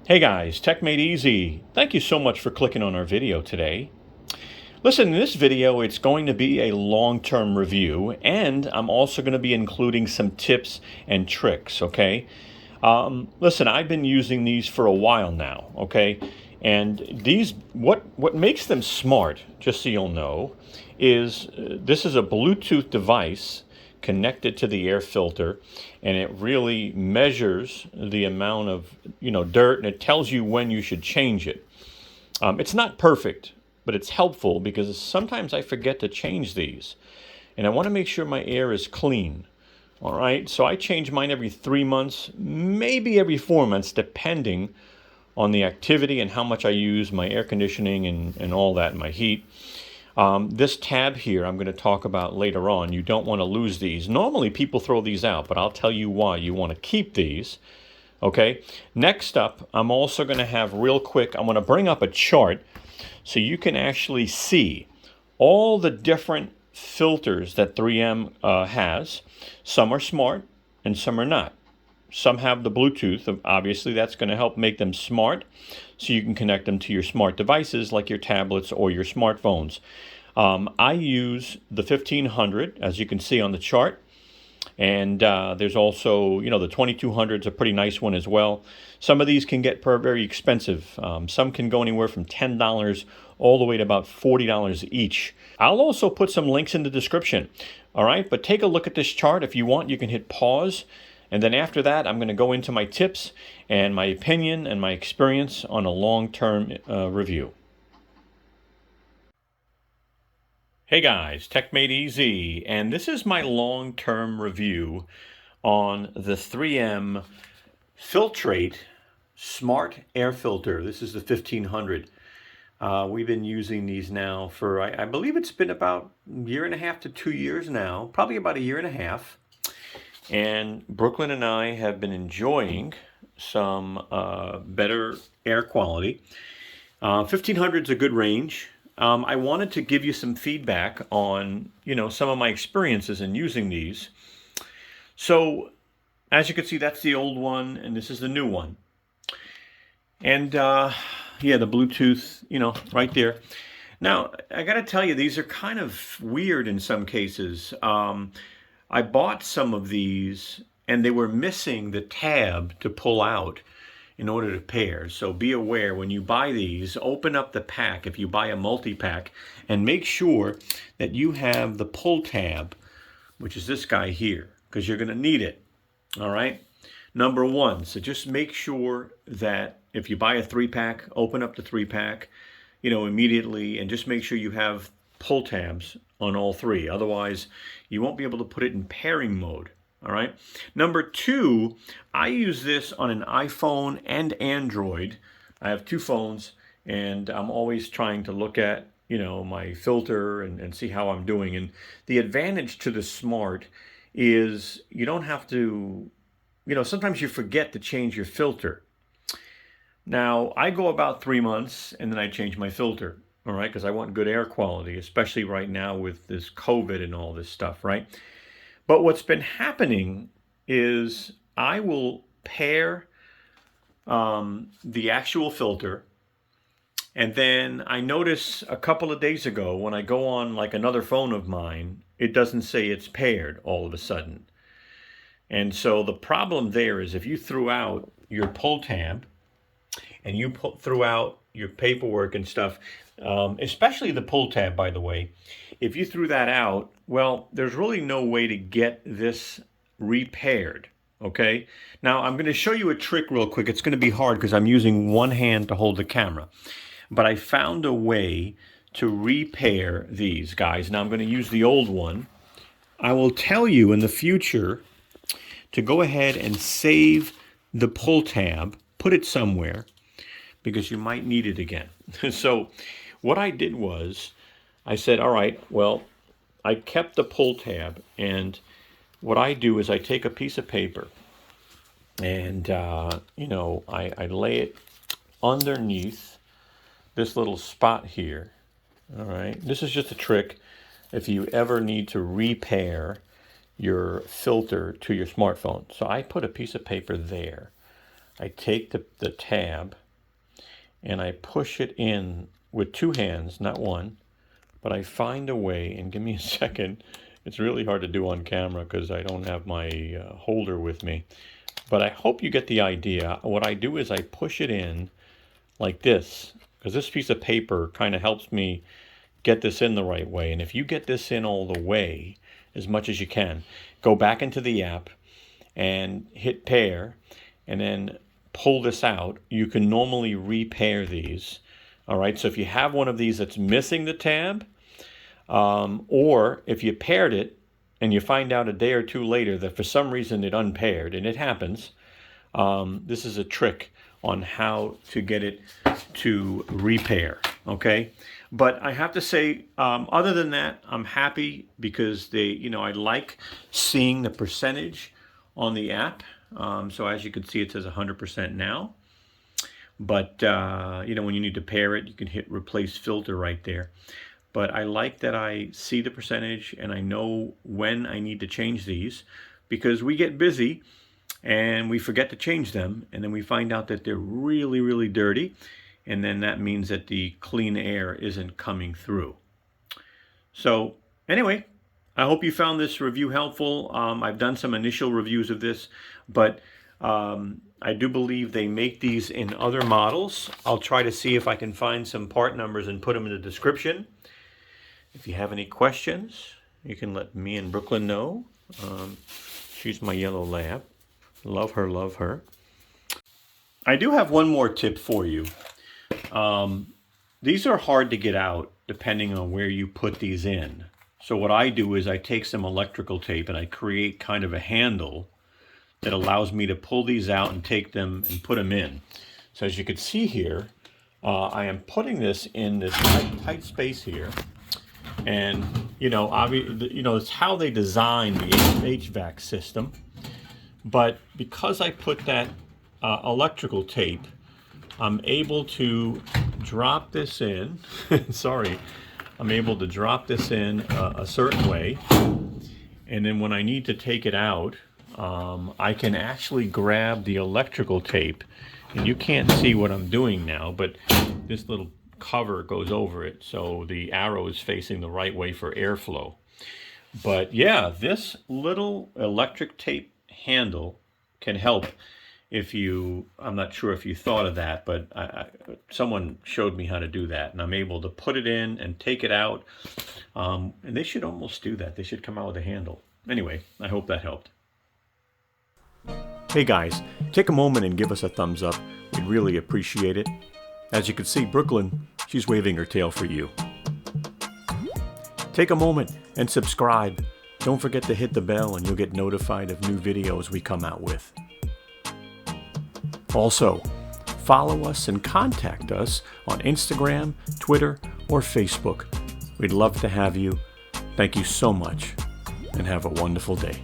Hey guys, techmadeezy. Thank you so much for clicking on our video today. Listen, in this video, it's going to be a long-term review, and I'm also going to be including some tips and tricks, okay? Listen, I've been using these for a while now, okay? And these, what makes them smart, just so you'll know, is this is a Bluetooth device connected to the air filter, and it really measures the amount of dirt, and it tells you when you should change it. It's not perfect, but it's helpful because sometimes I forget to change these, and I want to make sure my air is clean. All right, so I change mine every 3 months, maybe every 4 months, depending on the activity and how much I use my air conditioning and all that, my heat. This tab here I'm going to talk about later on. You don't want to lose these. Normally people throw these out, but I'll tell you why you want to keep these. Okay, next up, I'm also going to have real quick, I'm going to bring up a chart so you can actually see all the different filters that 3M has. Some are smart and some are not. Some have the Bluetooth. Obviously, that's going to help make them smart, so you can connect them to your smart devices like your tablets or your smartphones. I use the 1500, as you can see on the chart. And there's also, the 2200 is a pretty nice one as well. Some of these can get very expensive. Some can go anywhere from $10 all the way to about $40 each. I'll also put some links in the description. All right, but take a look at this chart. If you want, you can hit pause. And then after that, I'm going to go into my tips and my opinion and my experience on a long-term review. Hey guys, techmadeezy, and this is my long-term review on the 3M Filtrete Smart Air Filter. This is the 1500. We've been using these now for, I believe it's been about a year and a half to 2 years now, probably about a year and a half. And Brooklyn and I have been enjoying some better air quality. 1500 is a good range. I wanted to give you some feedback on, some of my experiences in using these. So, as you can see, that's the old one, and this is the new one. And, yeah, the Bluetooth, right there. Now, I got to tell you, these are kind of weird in some cases. I bought some of these, and they were missing the tab to pull out in order to pair. So be aware when you buy these, open up the pack if you buy a multi-pack, and make sure that you have the pull tab, which is this guy here, because you're going to need it. All right? Number one, so just make sure that if you buy a 3-pack, open up the 3-pack, immediately, and just make sure you have pull tabs on all three. Otherwise, you won't be able to put it in pairing mode. All right. Number two, I use this on an iPhone and Android. I have two phones, and I'm always trying to look at, my filter and see how I'm doing. And the advantage to the Smart is you don't have to, sometimes you forget to change your filter. Now, I go about 3 months, and then I change my filter. All right, because I want good air quality, especially right now with this COVID and all this stuff, right? But what's been happening is I will pair the actual filter, and then I notice a couple of days ago when I go on like another phone of mine, it doesn't say it's paired all of a sudden. And so the problem there is if you threw out your pull tab and you threw out your paperwork and stuff, especially the pull tab, by the way, if you threw that out, well, there's really no way to get this repaired, okay? Now, I'm going to show you a trick real quick. It's going to be hard because I'm using one hand to hold the camera. But I found a way to repair these, guys. Now, I'm going to use the old one. I will tell you in the future to go ahead and save the pull tab, put it somewhere, because you might need it again. So what I did was I said, all right, well, I kept the pull tab, and what I do is I take a piece of paper and, I lay it underneath this little spot here. All right, this is just a trick if you ever need to repair your filter to your smartphone. So I put a piece of paper there. I take the tab and I push it in with two hands, not one, but I find a way, and give me a second. It's really hard to do on camera because I don't have my holder with me. But I hope you get the idea. What I do is I push it in like this, because this piece of paper kind of helps me get this in the right way. And if you get this in all the way, as much as you can, go back into the app and hit pair, and then pull this out. You can normally repair these. All right, so if you have one of these that's missing the tab, or if you paired it and you find out a day or two later that for some reason it unpaired, and it happens, this is a trick on how to get it to repair, okay? But I have to say, other than that, I'm happy because I like seeing the percentage on the app. So as you can see, it says 100% now. But, when you need to pair it, you can hit replace filter right there. But I like that I see the percentage and I know when I need to change these, because we get busy and we forget to change them, and then we find out that they're really, really dirty, and then that means that the clean air isn't coming through. So anyway, I hope you found this review helpful. I've done some initial reviews of this, but I do believe they make these in other models. I'll try to see if I can find some part numbers and put them in the description. If you have any questions, you can let me and Brooklyn know. She's my yellow lab. Love her, love her. I do have one more tip for you. These are hard to get out depending on where you put these in. So what I do is I take some electrical tape and I create kind of a handle that allows me to pull these out and take them and put them in. So as you can see here, I am putting this in this tight space here. And, it's how they design the HVAC system. But because I put that electrical tape, I'm able to drop this in. Sorry. I'm able to drop this in a certain way. And then when I need to take it out, I can actually grab the electrical tape. And you can't see what I'm doing now, but this little cover goes over it, so the arrow is facing the right way for airflow. But yeah, this little electric tape handle can help if I'm not sure if you thought of that, but someone showed me how to do that, and I'm able to put it in and take it out. And they should almost do that. They should come out with a handle. Anyway, I hope that helped. Hey guys, take a moment and give us a thumbs up. We'd really appreciate it. As you can see, Brooklyn, she's waving her tail for you. Take a moment and subscribe. Don't forget to hit the bell and you'll get notified of new videos we come out with. Also, follow us and contact us on Instagram, Twitter, or Facebook. We'd love to have you. Thank you so much, and have a wonderful day.